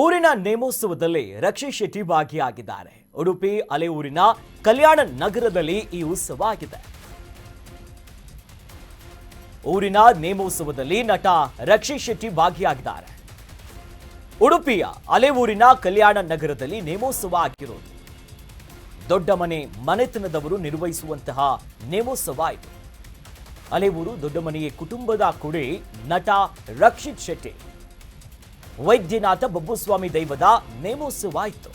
ಊರಿನ ನೇಮೋತ್ಸವದಲ್ಲಿ ರಕ್ಷಿತ್ ಶೆಟ್ಟಿ ಭಾಗಿಯಾಗಿದ್ದಾರೆ. ಉಡುಪಿ ಅಲೆ ಊರಿನ ಕಲ್ಯಾಣ ನಗರದಲ್ಲಿ ಈ ಉತ್ಸವ ಆಗಿದೆ. ಊರಿನ ನೇಮೋತ್ಸವದಲ್ಲಿ ನಟ ರಕ್ಷಿತ್ ಶೆಟ್ಟಿ ಭಾಗಿಯಾಗಿದ್ದಾರೆ. ಉಡುಪಿಯ ಅಲೆ ಊರಿನ ಕಲ್ಯಾಣ ನಗರದಲ್ಲಿ ನೇಮೋತ್ಸವ ಆಗಿರೋದು. ದೊಡ್ಡ ಮನೆತನದವರು ನಿರ್ವಹಿಸುವಂತಹ ನೇಮೋತ್ಸವ ಇದು. ಅಲೆ ಊರು ದೊಡ್ಡ ಮನೆಯ ಕುಟುಂಬದ ಕುಡಿ ನಟ ರಕ್ಷಿತ್ ಶೆಟ್ಟಿ ವೈದ್ಯನಾಥ ಬಬ್ಬುಸ್ವಾಮಿ ದೈವದ ನೇಮೋತ್ಸವ ಇತ್ತು.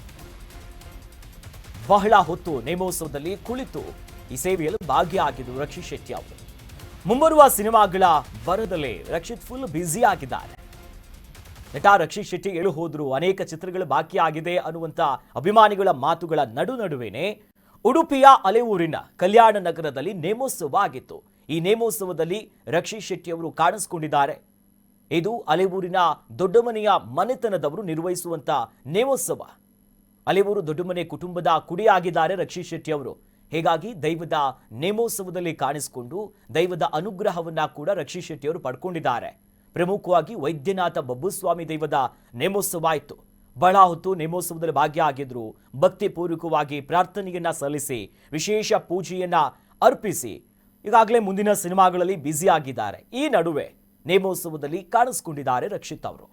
ಬಹಳ ಹೊತ್ತು ನೇಮೋತ್ಸವದಲ್ಲಿ ಕುಳಿತು ಈ ಸೇವೆಯಲ್ಲಿ ಭಾಗಿಯಾಗಿದ್ದು ರಕ್ಷಿತ್ ಶೆಟ್ಟಿ ಅವರು. ಮುಂಬರುವ ಸಿನಿಮಾಗಳ ಬರದಲ್ಲೇ ರಕ್ಷಿತ್ ಫುಲ್ ಬ್ಯುಸಿ ಆಗಿದ್ದಾರೆ. ನಟ ರಕ್ಷಿತ್ ಶೆಟ್ಟಿ ಹೇಳು ಹೋದ್ರು ಅನೇಕ ಚಿತ್ರಗಳು ಬಾಕಿಯಾಗಿದೆ ಅನ್ನುವಂತ ಅಭಿಮಾನಿಗಳ ಮಾತುಗಳ ನಡುವೆನೇ ಉಡುಪಿಯ ಅಲೆ ಊರಿನ ಕಲ್ಯಾಣ ನಗರದಲ್ಲಿ ನೇಮೋತ್ಸವ ಆಗಿತ್ತು. ಈ ನೇಮೋತ್ಸವದಲ್ಲಿ ರಕ್ಷಿತ್ ಶೆಟ್ಟಿ ಅವರು ಕಾಣಿಸಿಕೊಂಡಿದ್ದಾರೆ. ಇದು ಅಲೆ ಊರಿನ ದೊಡ್ಡ ಮನೆತನದವರು ನಿರ್ವಹಿಸುವಂತ ನೇಮೋತ್ಸವ. ಅಲೆ ಊರು ದೊಡ್ಡ ಮನೆ ಕುಟುಂಬದ ಕುಡಿಯಾಗಿದ್ದಾರೆ ರಕ್ಷಿತ್ ಶೆಟ್ಟಿ ಅವರು. ಹೀಗಾಗಿ ದೈವದ ನೇಮೋತ್ಸವದಲ್ಲಿ ಕಾಣಿಸಿಕೊಂಡು ದೈವದ ಅನುಗ್ರಹವನ್ನ ಕೂಡ ರಕ್ಷಿತ್ ಶೆಟ್ಟಿ ಅವರು ಪಡ್ಕೊಂಡಿದ್ದಾರೆ. ಪ್ರಮುಖವಾಗಿ ವೈದ್ಯನಾಥ ಬಬ್ಬುಸ್ವಾಮಿ ದೈವದ ನೇಮೋತ್ಸವ ಇತ್ತು. ಬಹಳ ಹೊತ್ತು ನೇಮೋತ್ಸವದಲ್ಲಿ ಭಾಗಿಯಾಗಿದ್ರು. ಭಕ್ತಿಪೂರ್ವಕವಾಗಿ ಪ್ರಾರ್ಥನೆಯನ್ನ ಸಲ್ಲಿಸಿ ವಿಶೇಷ ಪೂಜೆಯನ್ನ ಅರ್ಪಿಸಿ ಈಗಾಗಲೇ ಮುಂದಿನ ಸಿನಿಮಾಗಳಲ್ಲಿ ಬ್ಯುಸಿ ಆಗಿದ್ದಾರೆ. ಈ ನಡುವೆ ನೇಮೋತ್ಸವದಲ್ಲಿ ಕಾಣಿಸಿಕೊಂಡಿದ್ದಾರೆ ರಕ್ಷಿತ್ ಅವರು.